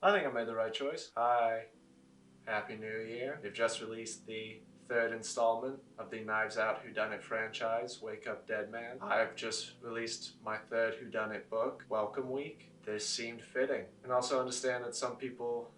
I think I made the right choice. Hi, Happy New Year. They've just released the third installment of the Knives Out Whodunit franchise, Wake Up Dead Man. I've just released my third Whodunit book, Welcome Week. This seemed fitting. And also understand that some people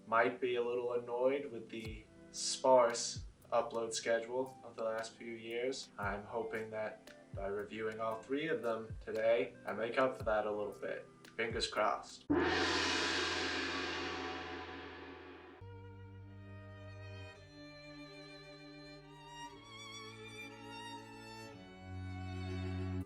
might be a little annoyed with the sparse upload schedule of the last few years. I'm hoping that by reviewing all three of them today, I make up for that a little bit. Fingers crossed.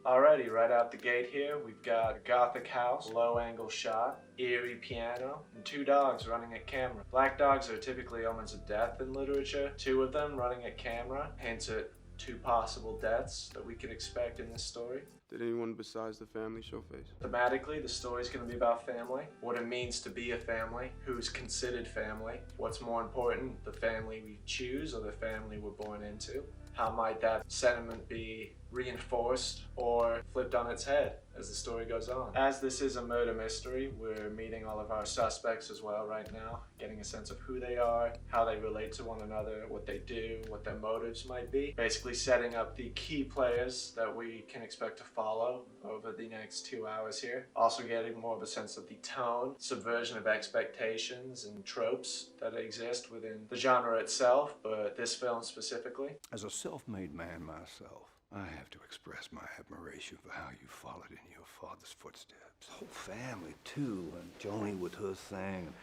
Alrighty, right out the gate here, we've got a gothic house, low angle shot, eerie piano, and two dogs running at camera. Black dogs are typically omens of death in literature. Two of them running at camera hints at two possible deaths that we could expect in this story. Did anyone besides the family show face? Thematically, the story's going to be about family, what it means to be a family, who's considered family, what's more important, the family we choose or the family we're born into. How might that sentiment be reinforced or flipped on its head as the story goes on? As this is a murder mystery, we're meeting all of our suspects as well right now, getting a sense of who they are, how they relate to one another, what they do, what their motives might be. Basically setting up the key players that we can expect to follow over the next 2 hours here. Also getting more of a sense of the tone, subversion of expectations and tropes that exist within the genre itself, but this film specifically. As a self-made man myself, I have to express my admiration for how you followed in your father's footsteps. The whole family, too, and Joni with her thing, and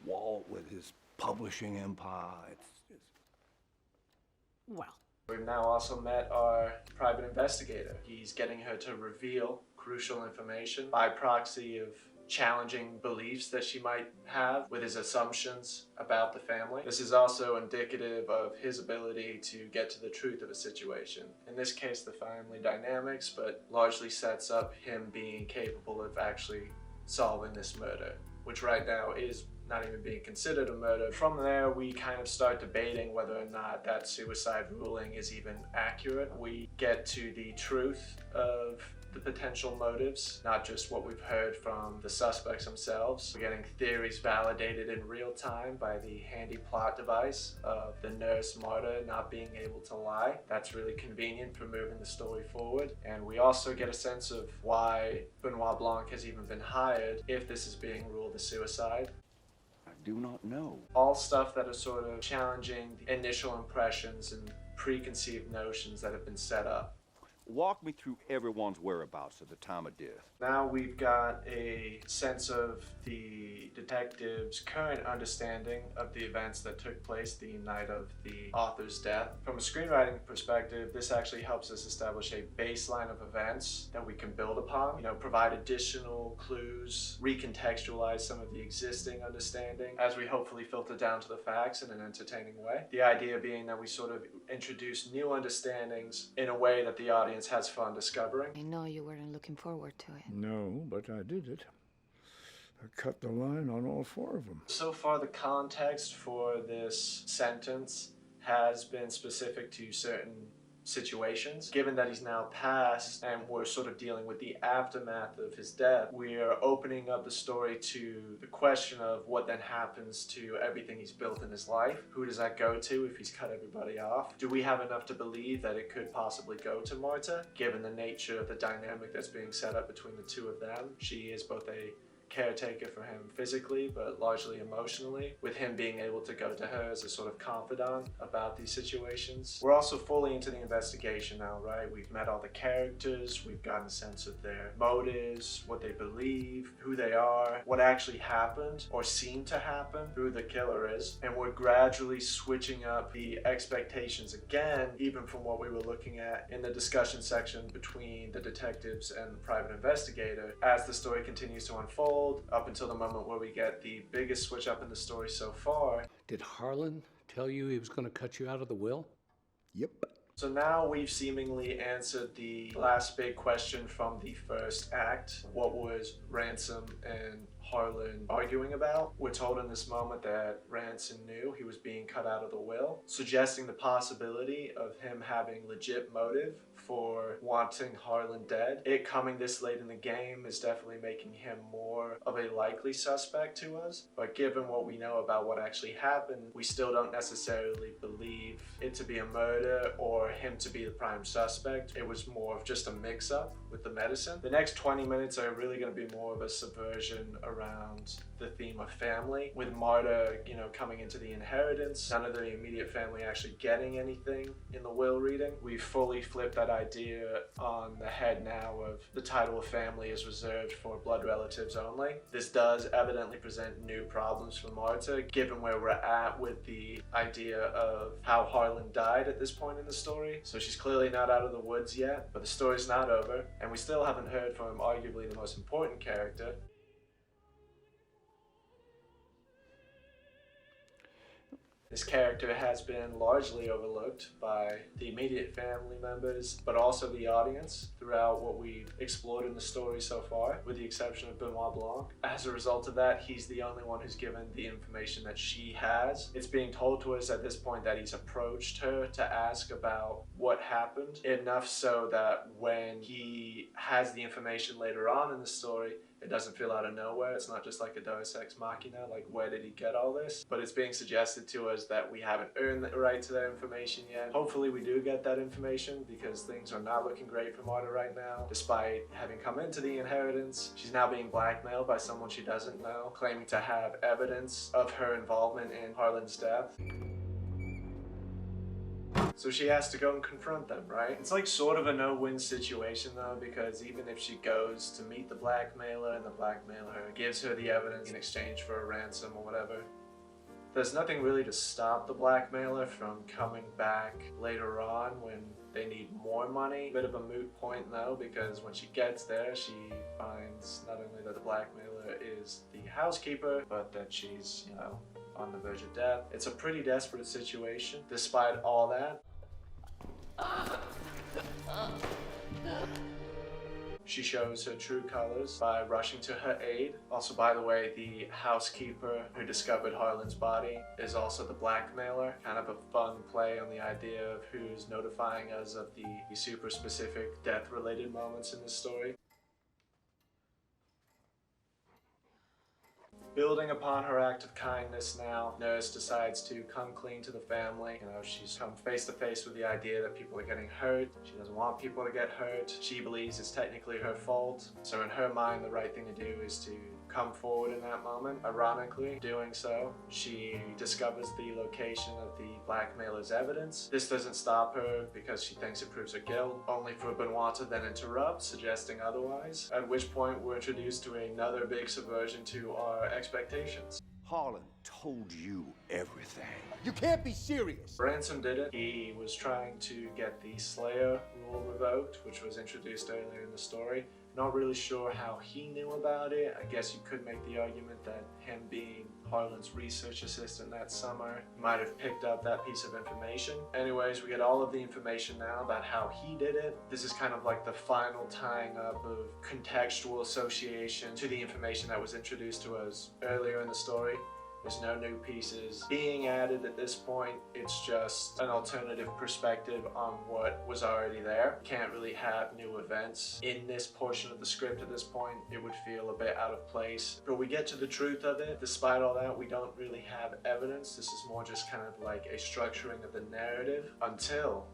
Walt with his publishing empire. Well, We've now also met our private investigator. He's getting her to reveal crucial information by proxy of challenging beliefs that she might have with his assumptions about the family. This is also indicative of his ability to get to the truth of a situation. In this case, the family dynamics, but largely sets up him being capable of actually solving this murder, which right now is not even being considered a murder. From there, we kind of start debating whether or not that suicide ruling is even accurate. We get to the truth of the potential motives, not just what we've heard from the suspects themselves. We're getting theories validated in real time by the handy plot device of the nurse Marta not being able to lie. That's really convenient for moving the story forward. And we also get a sense of why Benoit Blanc has even been hired if this is being ruled a suicide. I do not know. All stuff that are sort of challenging the initial impressions and preconceived notions that have been set up. Walk me through everyone's whereabouts at the time of death. Now we've got a sense of the detective's current understanding of the events that took place the night of the author's death. From a screenwriting perspective, this actually helps us establish a baseline of events that we can build upon, provide additional clues, recontextualize some of the existing understanding as we hopefully filter down to the facts in an entertaining way. The idea being that we sort of introduce new understandings in a way that the audience has fun discovering. I know you weren't looking forward to it. No, but I did it. I cut the line on all four of them. So far, the context for this sentence has been specific to certain situations. Given that he's now passed and we're sort of dealing with the aftermath of his death, we are opening up the story to the question of what then happens to everything he's built in his life. Who does that go to if he's cut everybody off? Do we have enough to believe that it could possibly go to Marta, given the nature of the dynamic that's being set up between the two of them? She is both a caretaker for him physically, but largely emotionally, with him being able to go to her as a sort of confidant about these situations. We're also fully into the investigation now, right? We've met all the characters, we've gotten a sense of their motives, what they believe, who they are, what actually happened or seemed to happen, who the killer is, and we're gradually switching up the expectations again, even from what we were looking at in the discussion section between the detectives and the private investigator as the story continues to unfold, up until the moment where we get the biggest switch up in the story so far. Did Harlan tell you he was going to cut you out of the will? Yep. So now we've seemingly answered the last big question from the first act. What was Ransom and Harlan arguing about. We're told in this moment that Ransom knew he was being cut out of the will, suggesting the possibility of him having legit motive for wanting Harlan dead. It coming this late in the game is definitely making him more of a likely suspect to us, but given what we know about what actually happened, we still don't necessarily believe it to be a murder or him to be the prime suspect. It was more of just a mix-up with the medicine. The next 20 minutes are really going to be more of a subversion around the theme of family, with Marta, coming into the inheritance, none of the immediate family actually getting anything in the will reading. We fully flipped that idea on the head now of the title of family is reserved for blood relatives only. This does evidently present new problems for Marta, given where we're at with the idea of how Harlan died at this point in the story. So she's clearly not out of the woods yet, but the story's not over, and we still haven't heard from arguably the most important character. This character has been largely overlooked by the immediate family members, but also the audience throughout what we've explored in the story so far, with the exception of Benoit Blanc. As a result of that, he's the only one who's given the information that she has. It's being told to us at this point that he's approached her to ask about what happened, enough so that when he has the information later on in the story, it doesn't feel out of nowhere. It's not just like a Deus Ex Machina, like where did he get all this? But it's being suggested to us that we haven't earned the right to that information yet. Hopefully we do get that information, because things are not looking great for Marta right now. Despite having come into the inheritance, she's now being blackmailed by someone she doesn't know, claiming to have evidence of her involvement in Harlan's death. So she has to go and confront them, right? It's like sort of a no-win situation though, because even if she goes to meet the blackmailer and the blackmailer gives her the evidence in exchange for a ransom or whatever, there's nothing really to stop the blackmailer from coming back later on when they need more money. Bit of a moot point though, because when she gets there, she finds not only that the blackmailer is the housekeeper, but that she's, on the verge of death. It's a pretty desperate situation. Despite all that, she shows her true colors by rushing to her aid. Also, by the way, the housekeeper who discovered Harlan's body is also the blackmailer. Kind of a fun play on the idea of who's notifying us of the super specific death-related moments in this story. Building upon her act of kindness now, Nurse decides to come clean to the family. She's come face to face with the idea that people are getting hurt. She doesn't want people to get hurt. She believes it's technically her fault. So in her mind, the right thing to do is to come forward in that moment. Ironically, doing so, she discovers the location of the blackmailer's evidence. This doesn't stop her because she thinks it proves her guilt, only for Benoit to then interrupt, suggesting otherwise, at which point we're introduced to another big subversion to our expectations. Harlan told you everything. You can't be serious. Ransom did it. He was trying to get the Slayer rule revoked, which was introduced earlier in the story. Not really sure how he knew about it. I guess you could make the argument that him being Harlan's research assistant that summer might have picked up that piece of information. Anyways, we get all of the information now about how he did it. This is kind of like the final tying up of contextual association to the information that was introduced to us earlier in the story. There's no new pieces being added at this point. It's just an alternative perspective on what was already there. Can't really have new events in this portion of the script at this point. It would feel a bit out of place. But we get to the truth of it. Despite all that, we don't really have evidence. This is more just kind of like a structuring of the narrative until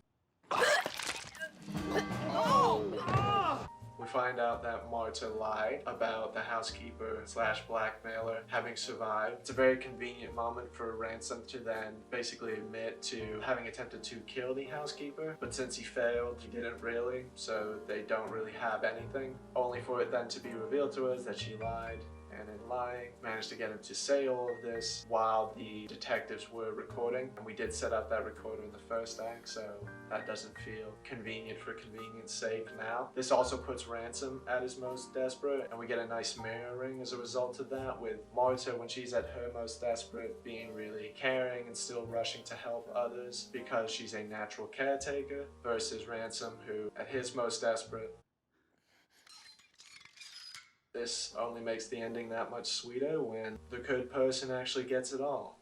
we find out that Marta lied about the housekeeper / blackmailer having survived. It's a very convenient moment for Ransom to then basically admit to having attempted to kill the housekeeper, but since he failed, he didn't really, so they don't really have anything, only for it then to be revealed to us that she lied. And in lying, managed to get him to say all of this while the detectives were recording. And we did set up that recorder in the first act, so that doesn't feel convenient for convenience sake now. This also puts Ransom at his most desperate, and we get a nice mirroring as a result of that, with Marta, when she's at her most desperate, being really caring and still rushing to help others because she's a natural caretaker, versus Ransom, who at his most desperate This only makes the ending that much sweeter when the good person actually gets it all.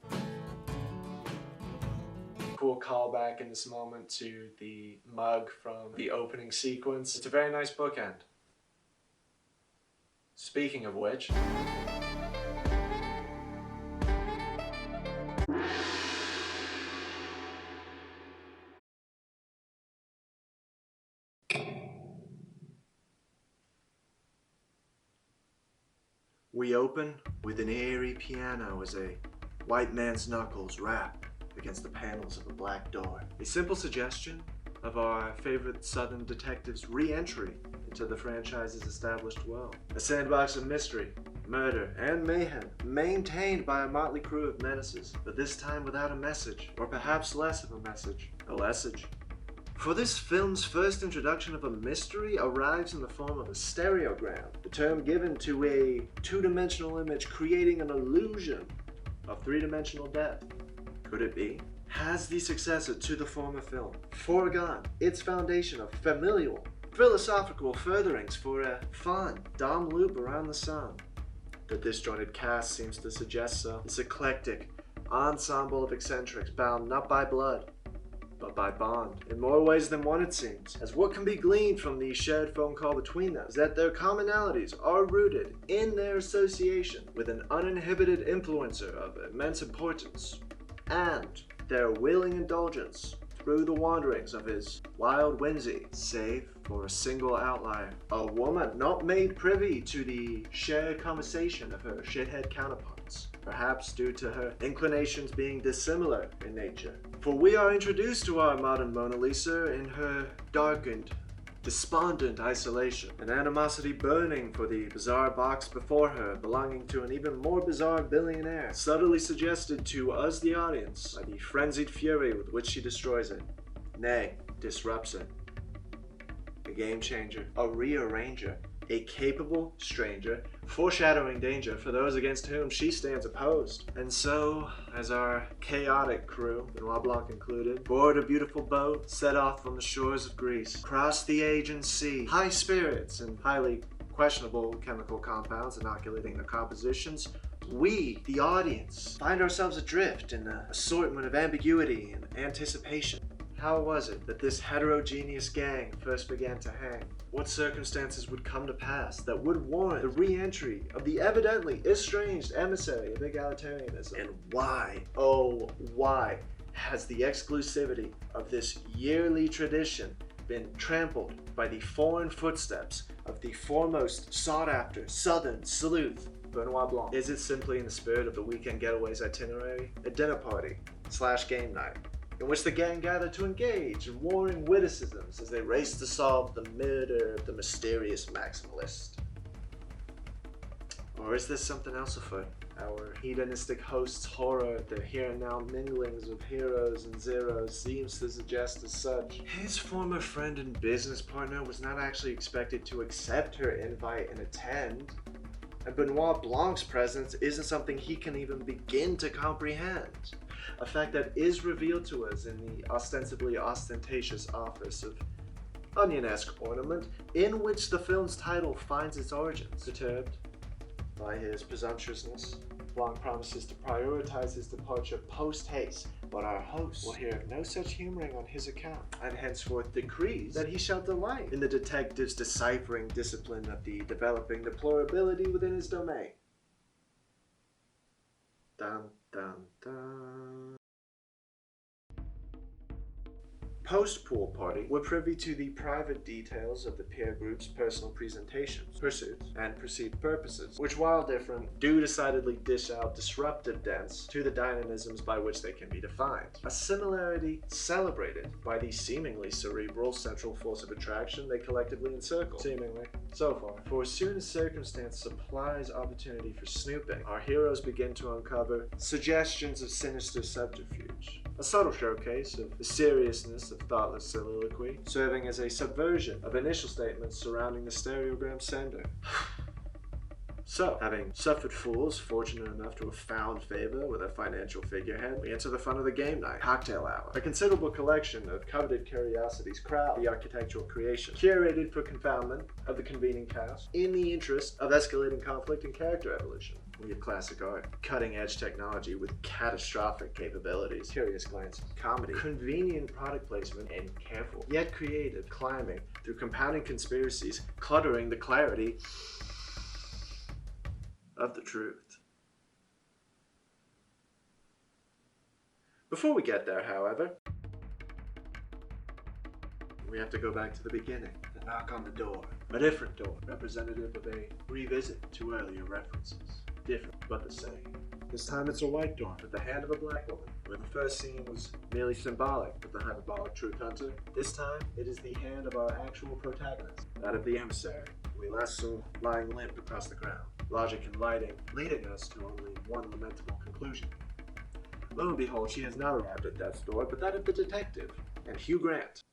Cool callback in this moment to the mug from the opening sequence. It's a very nice bookend. Speaking of which, we open with an eerie piano as a white man's knuckles rap against the panels of a black door. A simple suggestion of our favorite Southern detective's re-entry into the franchise's established world. A sandbox of mystery, murder, and mayhem, maintained by a motley crew of menaces, but this time without a message, or perhaps less of a message. A lessage. For this film's first introduction of a mystery arrives in the form of a stereogram, the term given to a two-dimensional image creating an illusion of three-dimensional depth. Could it be? Has the successor to the former film foregone its foundation of familial, philosophical furtherings for a fun, dumb loop around the sun? The disjointed cast seems to suggest so. This eclectic ensemble of eccentrics bound not by blood, but by bond, in more ways than one it seems, as what can be gleaned from the shared phone call between them is that their commonalities are rooted in their association with an uninhibited influencer of immense importance, and their willing indulgence through the wanderings of his wild whimsy, save for a single outlier, a woman not made privy to the shared conversation of her shithead counterparts, perhaps due to her inclinations being dissimilar in nature. For we are introduced to our modern Mona Lisa in her darkened, despondent isolation, an animosity burning for the bizarre box before her belonging to an even more bizarre billionaire, subtly suggested to us the audience by the frenzied fury with which she destroys it, nay, disrupts it. A game changer, a rearranger, a capable stranger, foreshadowing danger for those against whom she stands opposed. And so, as our chaotic crew, Benoit Blanc included, board a beautiful boat, set off from the shores of Greece, cross the Aegean Sea, high spirits and highly questionable chemical compounds inoculating their compositions, we, the audience, find ourselves adrift in an assortment of ambiguity and anticipation. How was it that this heterogeneous gang first began to hang? What circumstances would come to pass that would warrant the re-entry of the evidently estranged emissary of egalitarianism? And why, oh why, has the exclusivity of this yearly tradition been trampled by the foreign footsteps of the foremost sought-after Southern sleuth, Benoit Blanc? Is it simply in the spirit of the weekend getaway's itinerary? A dinner party / game night, in which the gang gathered to engage in warring witticisms as they raced to solve the murder of the mysterious maximalist? Or is there something else afoot? Our hedonistic host's horror at the here and now minglings of heroes and zeros seems to suggest as such. His former friend and business partner was not actually expected to accept her invite and attend, and Benoit Blanc's presence isn't something he can even begin to comprehend. A fact that is revealed to us in the ostensibly ostentatious office of onion-esque ornament in which the film's title finds its origins. Perturbed by his presumptuousness, Blanc promises to prioritize his departure post-haste, but our host will hear of no such humoring on his account, and henceforth decrees that he shall delight in the detective's deciphering discipline of the developing deplorability within his domain. Dun dun dun. Post-pool party, we're privy to the private details of the peer group's personal presentations, pursuits, and perceived purposes, which, while different, do decidedly dish out disruptive dents to the dynamisms by which they can be defined. A similarity celebrated by the seemingly cerebral central force of attraction they collectively encircle. Seemingly. So far. For as soon as circumstance supplies opportunity for snooping, our heroes begin to uncover suggestions of sinister subterfuge. A subtle showcase of the seriousness of thoughtless soliloquy, serving as a subversion of initial statements surrounding the stereogram sender. So, having suffered fools fortunate enough to have found favor with a financial figurehead, we enter the fun of the game night, cocktail hour. A considerable collection of coveted curiosities crowd the architectural creation, curated for confoundment of the convening cast, in the interest of escalating conflict and character evolution. We have classic art, cutting-edge technology with catastrophic capabilities, curious glances, comedy, convenient product placement, and careful, yet creative, climbing through compounding conspiracies, cluttering the clarity of the truth. Before we get there, however, we have to go back to the beginning, the knock on the door. A different door, representative of a revisit to earlier references. Different, but the same. This time it's a white door with the hand of a black woman, where the first scene was merely symbolic with the hyperbolic truth hunter. This time, it is the hand of our actual protagonist, that of the emissary, who we last saw lying limp across the ground. Logic and lighting leading us to only one lamentable conclusion. Lo and behold, she has not arrived at death's door, but that of the detective and Hugh Grant.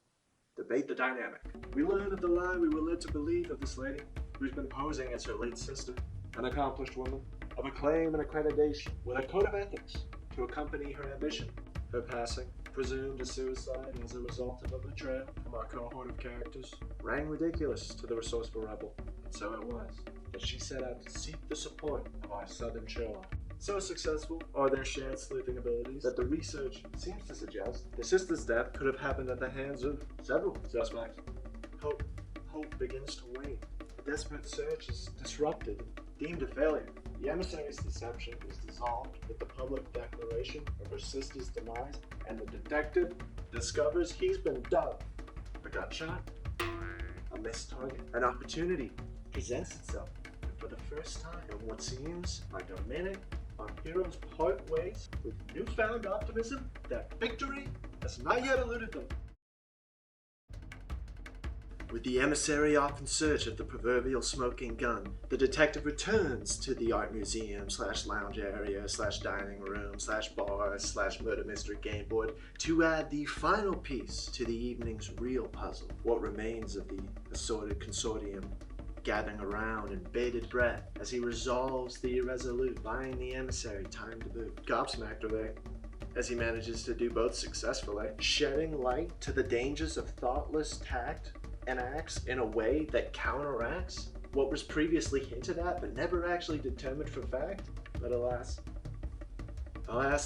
Debate the dynamic. We learn of the lie we were led to believe of this lady, who's been posing as her late sister, an accomplished woman, of acclaim and accreditation, with a code of ethics to accompany her ambition. Her passing, presumed a suicide as a result of a betrayal from our cohort of characters, rang ridiculous to the resourceful rebel. And so it was that she set out to seek the support of our southern Sherlock. So successful are their shared sleuthing abilities that the research seems to suggest the sister's death could have happened at the hands of several suspects. Hope begins to wane. The desperate search is disrupted and deemed a failure. The emissary's deception is dissolved with the public declaration of her sister's demise, and the detective discovers he's been done. A gunshot, a missed target, an opportunity presents itself, and for the first time in what seems like a minute, our heroes part ways with newfound optimism that victory has not yet eluded them. With the emissary off in search of the proverbial smoking gun, the detective returns to the art museum / lounge area / dining room / bar / murder mystery game board to add the final piece to the evening's real puzzle. What remains of the assorted consortium gathering around in bated breath as he resolves the irresolute, buying the emissary time to boot. Gobsmacked are they, as he manages to do both successfully, shedding light to the dangers of thoughtless tact and acts in a way that counteracts what was previously hinted at but never actually determined for fact. But alas,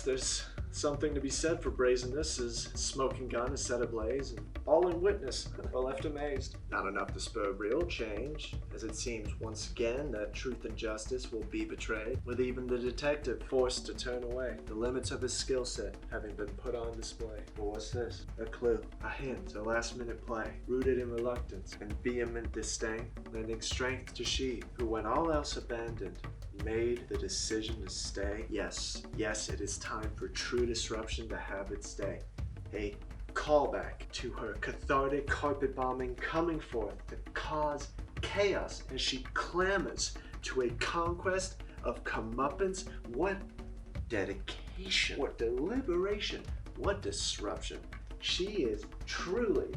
there's something to be said for brazenness as smoking gun is set ablaze and all in witness are left amazed. Not enough to spur real change, as it seems once again that truth and justice will be betrayed, with even the detective forced to turn away, the limits of his skill set having been put on display. But what's this? A clue, a hint, a last-minute play, rooted in reluctance and vehement disdain, lending strength to she who, when all else abandoned, made the decision to stay. Yes, it is time for true disruption to have its day. A callback to her cathartic carpet bombing coming forth to cause chaos as she clamors to a conquest of comeuppance. What dedication, what deliberation, what disruption. She is truly,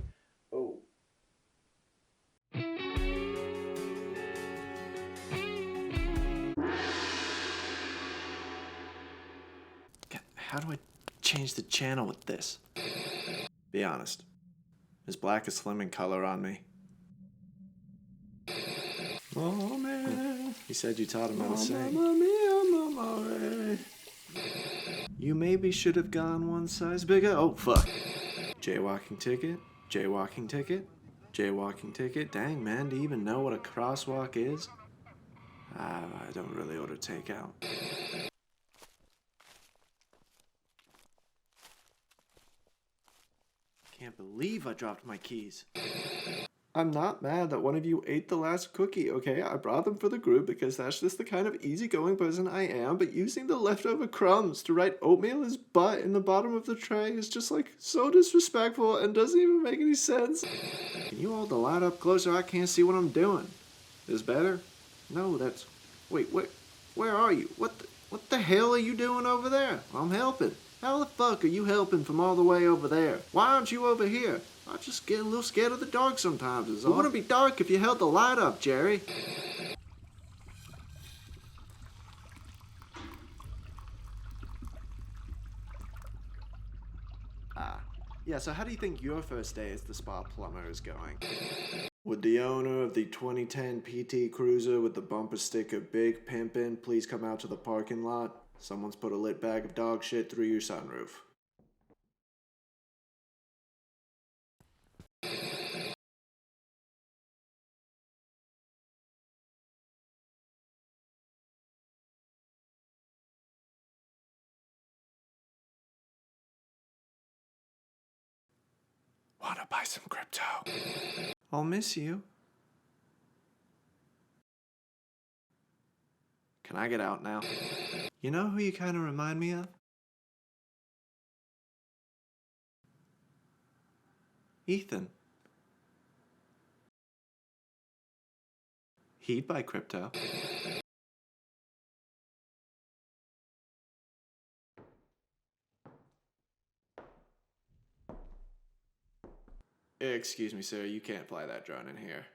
How do I change the channel with this? Be honest. Is black a slim in color on me? Oh man. He said you taught him how to sing. You maybe should have gone one size bigger. Oh fuck. Jaywalking ticket? Jaywalking ticket? Jaywalking ticket? Dang man, do you even know what a crosswalk is? I don't really order takeout. Can't believe I dropped my keys. I'm not mad that one of you ate the last cookie, okay? I brought them for the group because that's just the kind of easygoing person I am, but using the leftover crumbs to write oatmeal as butt in the bottom of the tray is just like so disrespectful and doesn't even make any sense. Can you hold the light up closer? I can't see what I'm doing. Is better? No, that's... Wait, where are you? What the hell are you doing over there? I'm helping. How the fuck are you helping from all the way over there? Why aren't you over here? I just get a little scared of the dark sometimes. It wouldn't be dark if you held the light up, Jerry. Yeah, so how do you think your first day as the spa plumber is going? Would the owner of the 2010 PT Cruiser with the bumper sticker Big Pimpin' please come out to the parking lot? Someone's put a lit bag of dog shit through your sunroof. Wanna buy some crypto? I'll miss you. Can I get out now? You know who you kind of remind me of? Ethan. He'd buy crypto. Excuse me, sir, you can't fly that drone in here.